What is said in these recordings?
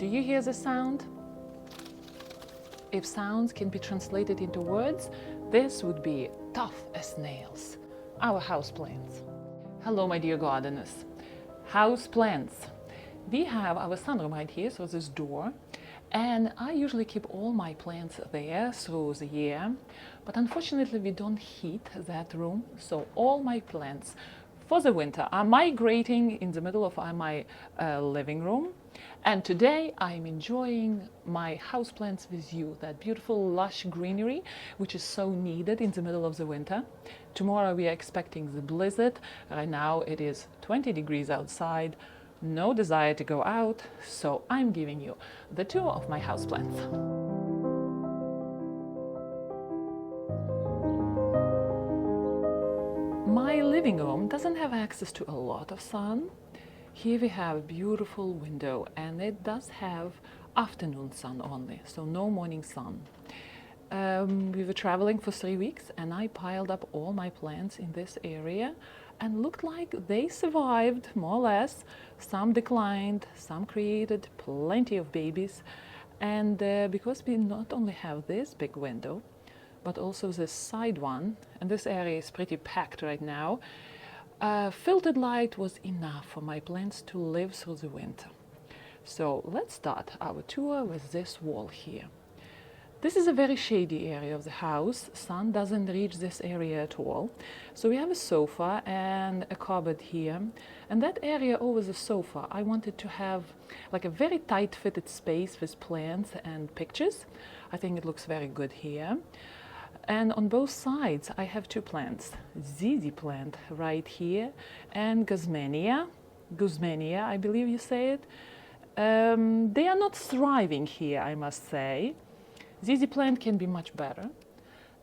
Do you hear the sound? If sounds can be translated into words, this would be tough as nails. Our houseplants. Hello, my dear gardeners. Houseplants. We have our sunroom right here, so this door, and I usually keep all my plants there through the year, but unfortunately we don't heat that room, so all my plants for the winter are migrating in the middle of my living room. And today I'm enjoying my houseplants with you, that beautiful lush greenery which is so needed in the middle of the winter. Tomorrow we are expecting the blizzard. Right now it is 20 degrees outside, no desire to go out, so I'm giving you the tour of my houseplants. My living room doesn't have access to a lot of sun. Here we have a beautiful window, and it does have afternoon sun only, so no morning sun. We were traveling for 3 weeks, and I piled up all my plants in this area and looked like they survived more or less. Some declined, some created plenty of babies, and because we not only have this big window but also this side one, and this area is pretty packed right now, filtered light was enough for my plants to live through the winter. So let's start our tour with this wall here. This is a very shady area of the house. Sun doesn't reach this area at all. So we have a sofa and a cupboard here. And that area over the sofa, I wanted to have like a very tight fitted space with plants and pictures. I think it looks very good here. And on both sides I have two plants. ZZ plant right here and Guzmania, I believe you say it. They are not thriving here, I must say. ZZ plant can be much better.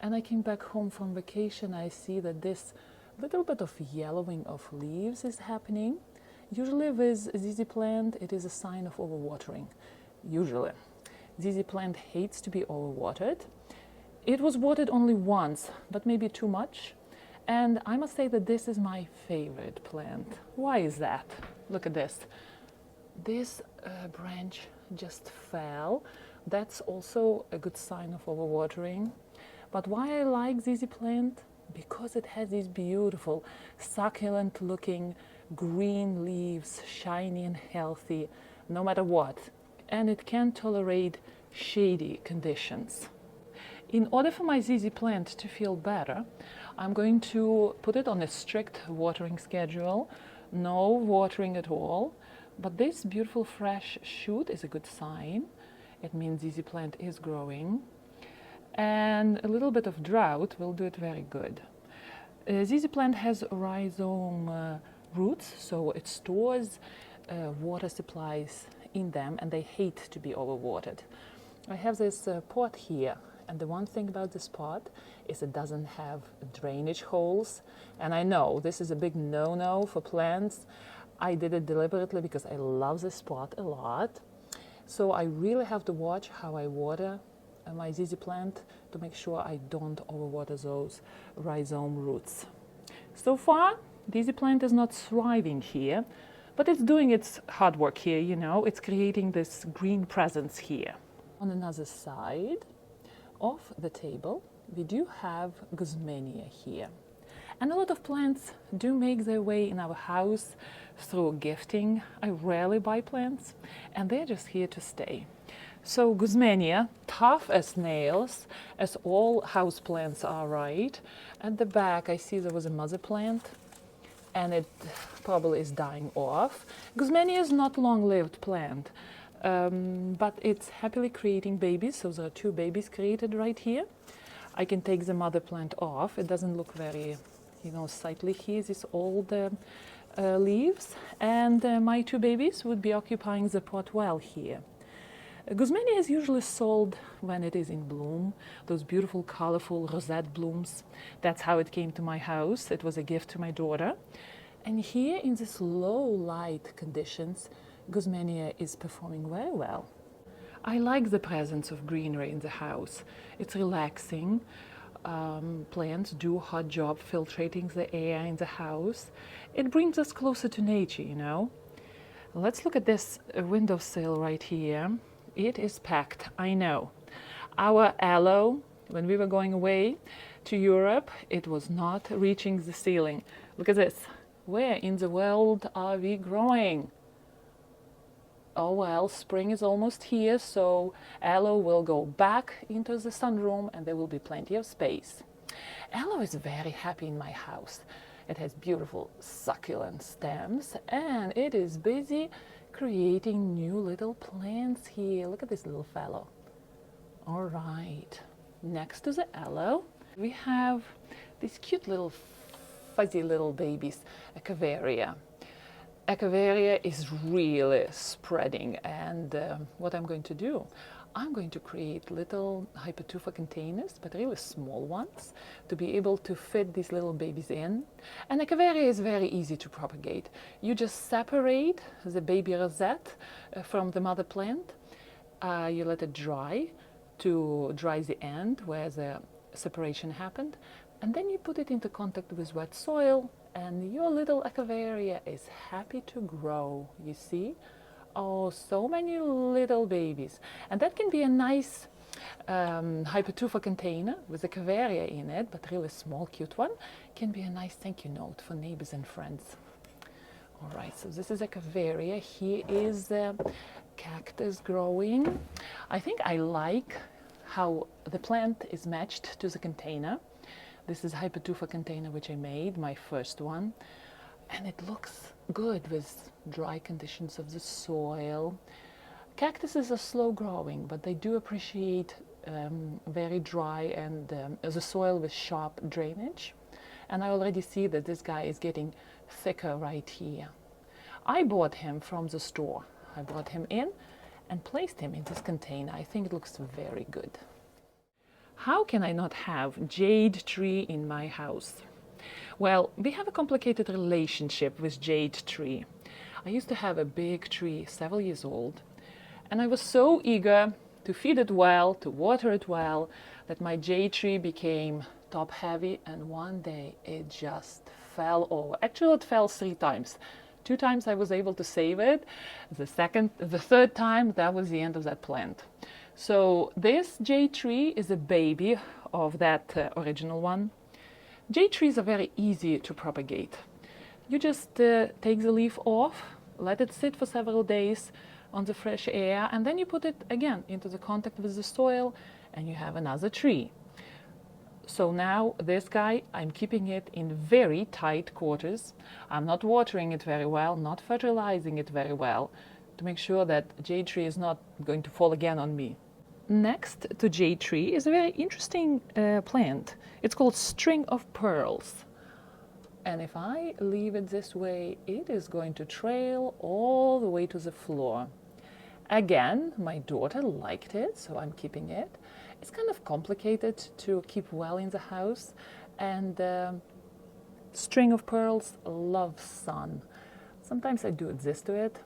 And I came back home from vacation. I see that this little bit of yellowing of leaves is happening. Usually with ZZ plant, it is a sign of overwatering. Usually. ZZ plant hates to be overwatered. It was watered only once, but maybe too much. And I must say that this is my favorite plant. Why is that? Look at this. This branch just fell. That's also a good sign of overwatering. But why I like ZZ plant? Because it has these beautiful succulent looking green leaves, shiny and healthy, no matter what. And it can tolerate shady conditions. In order for my ZZ plant to feel better, I'm going to put it on a strict watering schedule. No watering at all. But this beautiful fresh shoot is a good sign. It means ZZ plant is growing, and a little bit of drought will do it very good. ZZ plant has rhizome roots, so it stores water supplies in them, and they hate to be overwatered. I have this pot here, and the one thing about this pot is it doesn't have drainage holes, and I know this is a big no-no for plants. I did it deliberately because I love this pot a lot. So I really have to watch how I water my ZZ plant to make sure I don't overwater those rhizome roots. So far, ZZ plant is not thriving here, but it's doing its hard work here, you know. It's creating this green presence here. On another side of the table, we do have Guzmania here. And a lot of plants do make their way in our house through gifting. I rarely buy plants, and they're just here to stay. So Guzmania, tough as nails, as all house plants are, right? At the back I see there was a mother plant, and it probably is dying off. Guzmania is not long-lived plant, but it's happily creating babies, so there are two babies created right here. I can take the mother plant off. It doesn't look very, you know, sightly here, these old leaves, and my two babies would be occupying the pot well here. Guzmania is usually sold when it is in bloom, those beautiful colorful rosette blooms. That's how it came to my house. It was a gift to my daughter. And here in these low light conditions, Guzmania is performing very well. I like the presence of greenery in the house. It's relaxing. Plants do a hot job filtrating the air in the house. It brings us closer to nature, you know. Let's look at this windowsill right here. It is packed, I know. Our aloe, when we were going away to Europe, it was not reaching the ceiling. Look at this. Where in the world are we growing? Oh well, spring is almost here, so aloe will go back into the sunroom and there will be plenty of space. Aloe is very happy in my house. It has beautiful succulent stems and it is busy creating new little plants here. Look at this little fellow. All right, next to the aloe, we have these cute little fuzzy little babies, Echeveria. Echeveria is really spreading, and what I'm going to do, I'm going to create little hypertufa containers, but really small ones, to be able to fit these little babies in. And Echeveria is very easy to propagate. You just separate the baby rosette from the mother plant. You let it dry to dry the end where the separation happened, and then you put it into contact with wet soil, and your little Echeveria is happy to grow. You see? Oh, so many little babies. And that can be a nice hypertufa container with Echeveria in it, but really small, cute one. Can be a nice thank you note for neighbors and friends. All right, so this is Echeveria. Here is cactus growing. I think I like how the plant is matched to the container. This is a hypertufa container which I made, my first one, and it looks good with dry conditions of the soil. Cactuses are slow growing, but they do appreciate very dry and the soil with sharp drainage. And I already see that this guy is getting thicker right here. I bought him from the store. I brought him in and placed him in this container. I think it looks very good. How can I not have jade tree in my house? Well, we have a complicated relationship with jade tree. I used to have a big tree, several years old, and I was so eager to feed it well, to water it well, that my jade tree became top heavy, and one day it just fell over. Actually, it fell 3 times. 2 times I was able to save it. The third time, that was the end of that plant. So this jade tree is a baby of that original one. Jade trees are very easy to propagate. You just take the leaf off, let it sit for several days on the fresh air, and then you put it again into the contact with the soil, and you have another tree. So now this guy, I'm keeping it in very tight quarters. I'm not watering it very well, not fertilizing it very well, to make sure that jade tree is not going to fall again on me. Next to jade tree is a very interesting plant. It's called string of pearls. And if I leave it this way, it is going to trail all the way to the floor. Again, my daughter liked it, so I'm keeping it. It's kind of complicated to keep well in the house, and string of pearls loves sun. Sometimes I do this to it,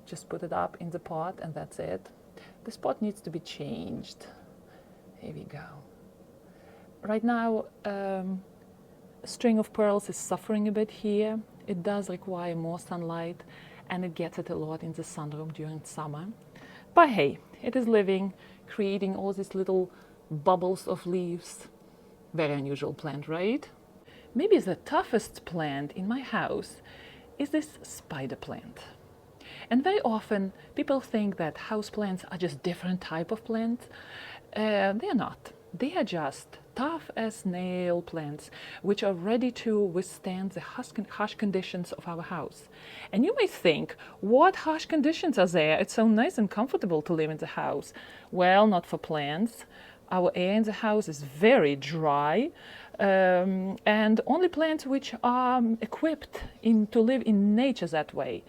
just put it up in the pot and that's it. This pot needs to be changed. Here we go. Right now, string of pearls is suffering a bit here. It does require more sunlight, and it gets it a lot in the sunroom during summer. But hey, it is living, creating all these little bubbles of leaves. Very unusual plant, right? Maybe the toughest plant in my house is this spider plant. And very often people think that houseplants are just different type of plants. They are not. They are just tough as nail plants, which are ready to withstand the harsh conditions of our house. And you may think, what harsh conditions are there? It's so nice and comfortable to live in the house. Well, not for plants. Our air in the house is very dry, and only plants which are equipped to live in nature that way.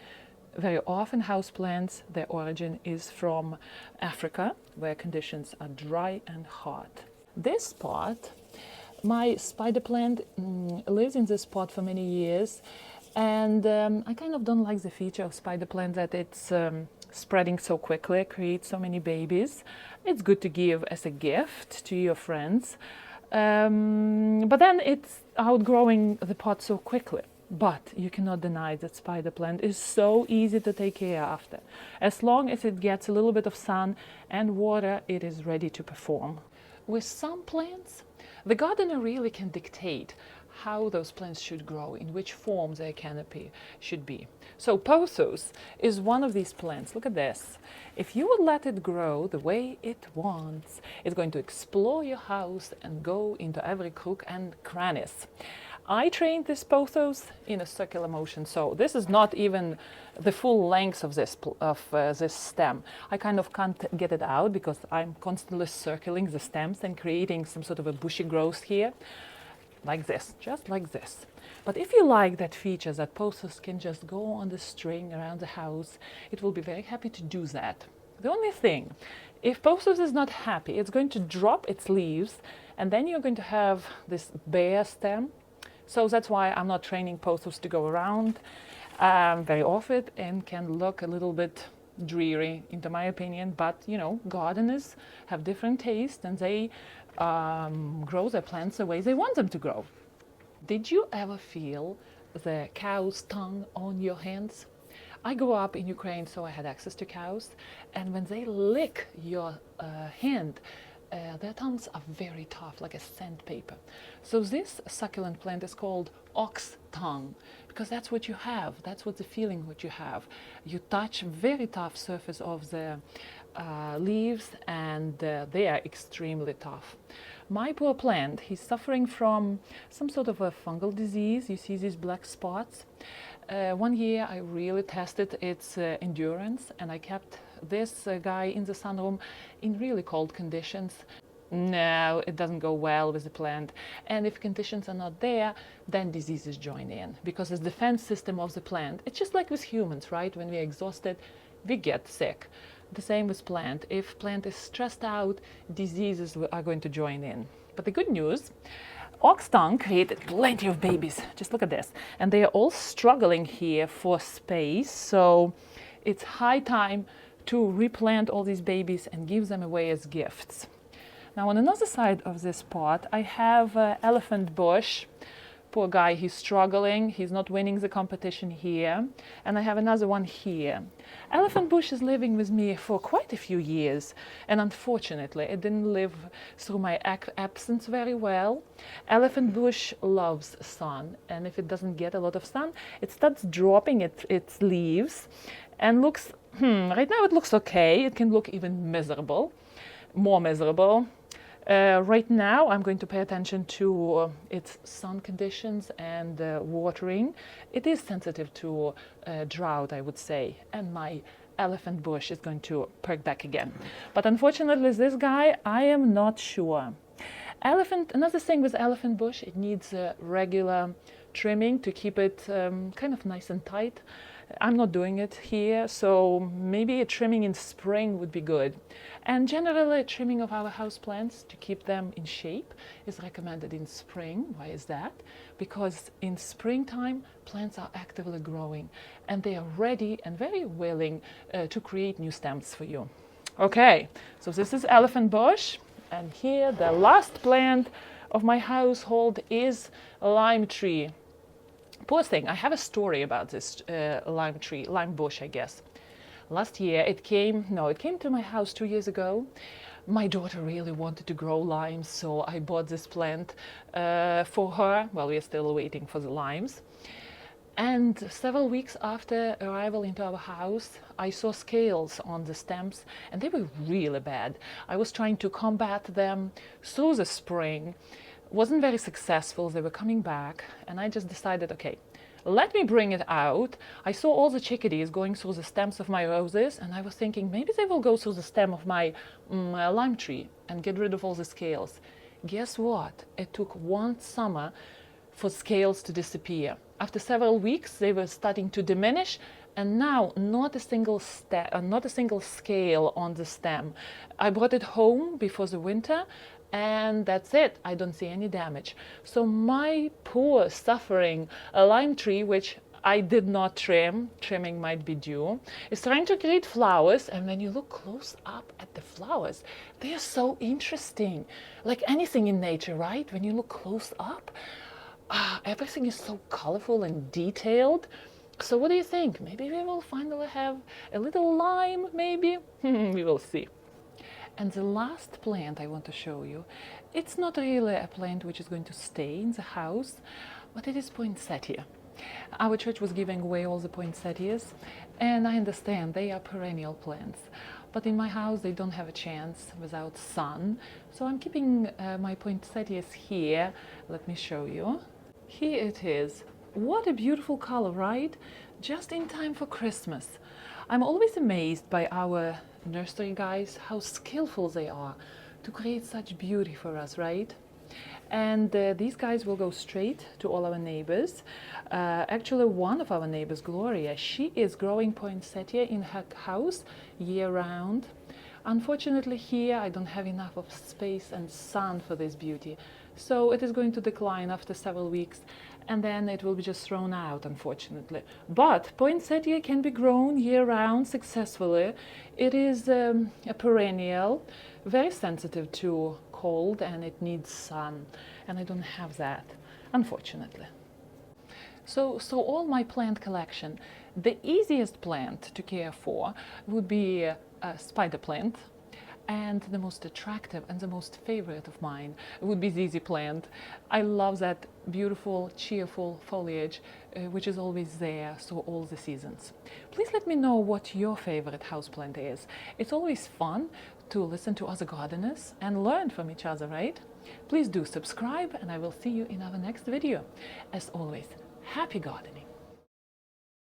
Very often houseplants, their origin is from Africa, where conditions are dry and hot. This pot, my spider plant lives in this pot for many years, and I kind of don't like the feature of spider plant that it's spreading so quickly, creates so many babies. It's good to give as a gift to your friends, but then it's outgrowing the pot so quickly. But you cannot deny that spider plant is so easy to take care after. As long as it gets a little bit of sun and water, it is ready to perform. With some plants, the gardener really can dictate how those plants should grow, in which form their canopy should be. So pothos is one of these plants. Look at this. If you would let it grow the way it wants, it's going to explore your house and go into every crook and crannies. I trained this pothos in a circular motion, so this is not even the full length of this stem. I kind of can't get it out because I'm constantly circling the stems and creating some sort of a bushy growth here, like this, just like this. But if you like that feature that pothos can just go on the string around the house, it will be very happy to do that. The only thing, if pothos is not happy, it's going to drop its leaves, and then you're going to have this bare stem. So that's why I'm not training pothos to go around very often, and can look a little bit dreary, into my opinion. But you know, gardeners have different tastes, and they grow their plants the way they want them to grow. Did you ever feel the cow's tongue on your hands? I grew up in Ukraine, so I had access to cows, and when they lick your hand, their tongues are very tough, like a sandpaper. So this succulent plant is called ox tongue, because that's what you have. That's what the feeling what you have. You touch very tough surface of the leaves, and they are extremely tough. My poor plant, he's suffering from some sort of a fungal disease. You see these black spots. One year I really tested its endurance, and I kept this guy in the sunroom in really cold conditions. No, it doesn't go well with the plant. And if conditions are not there, then diseases join in, because the defense system of the plant, it's just like with humans, right? When we're exhausted, we get sick. The same with plant. If plant is stressed out, diseases are going to join in. But the good news, ox tongue created plenty of babies. Just look at this. And they are all struggling here for space. So it's high time to replant all these babies and give them away as gifts. Now on another side of this pot, I have elephant bush. Poor guy, he's struggling. He's not winning the competition here. And I have another one here. Elephant bush is living with me for quite a few years. And unfortunately, it didn't live through my absence very well. Elephant bush loves sun. And if it doesn't get a lot of sun, it starts dropping its leaves. And looks, right now it looks okay. It can look even miserable, more miserable. Right now I'm going to pay attention to its sun conditions and watering. It is sensitive to drought, I would say, and my elephant bush is going to perk back again. But unfortunately, this guy, I am not sure. Another thing with elephant bush, it needs regular trimming to keep it kind of nice and tight. I'm not doing it here, so maybe a trimming in spring would be good. And generally, trimming of our houseplants to keep them in shape is recommended in spring. Why is that? Because in springtime, plants are actively growing, and they are ready and very willing to create new stems for you. Okay, so this is elephant bush, and here the last plant of my household is a lime tree. Poor thing, I have a story about this lime bush, I guess. Last year it came to my house 2 years ago. My daughter really wanted to grow limes, so I bought this plant for her. Well, we're still waiting for the limes. And several weeks after arrival into our house, I saw scales on the stems, and they were really bad. I was trying to combat them through the spring. Wasn't very successful. They were coming back, and I just decided, okay, let me bring it out. I saw all the chickadees going through the stems of my roses, and I was thinking maybe they will go through the stem of my lime tree and get rid of all the scales. Guess what? It took one summer for scales to disappear. After several weeks, they were starting to diminish, and now not a single scale on the stem. I brought it home before the winter, and that's it. I don't see any damage. So my poor suffering lime tree, which I did not trim, trimming might be due, is trying to create flowers, and when you look close up at the flowers, they are so interesting. Like anything in nature, right? When you look close up, Everything is so colorful and detailed. So what do you think? Maybe we will finally have a little lime, maybe? We will see. And the last plant I want to show you, it's not really a plant which is going to stay in the house, but it is poinsettia. Our church was giving away all the poinsettias, and I understand they are perennial plants. But in my house they don't have a chance without sun, so I'm keeping my poinsettias here. Let me show you. Here it is. What a beautiful color, right? Just in time for Christmas. I'm always amazed by our nursery guys, how skillful they are to create such beauty for us, right? And these guys will go straight to all our neighbors. Actually, one of our neighbors, Gloria, she is growing poinsettia in her house year-round. Unfortunately, here I don't have enough of space and sun for this beauty, so it is going to decline after several weeks, and then it will be just thrown out, unfortunately. But poinsettia can be grown year-round successfully. It is a perennial, very sensitive to cold, and it needs sun, and I don't have that, unfortunately. So all my plant collection, the easiest plant to care for would be a spider plant, and the most attractive and the most favorite of mine would be ZZ plant. I love that beautiful, cheerful foliage, which is always there, so all the seasons. Please let me know what your favorite houseplant is. It's always fun to listen to other gardeners and learn from each other, right? Please do subscribe, and I will see you in our next video. As always, happy gardening!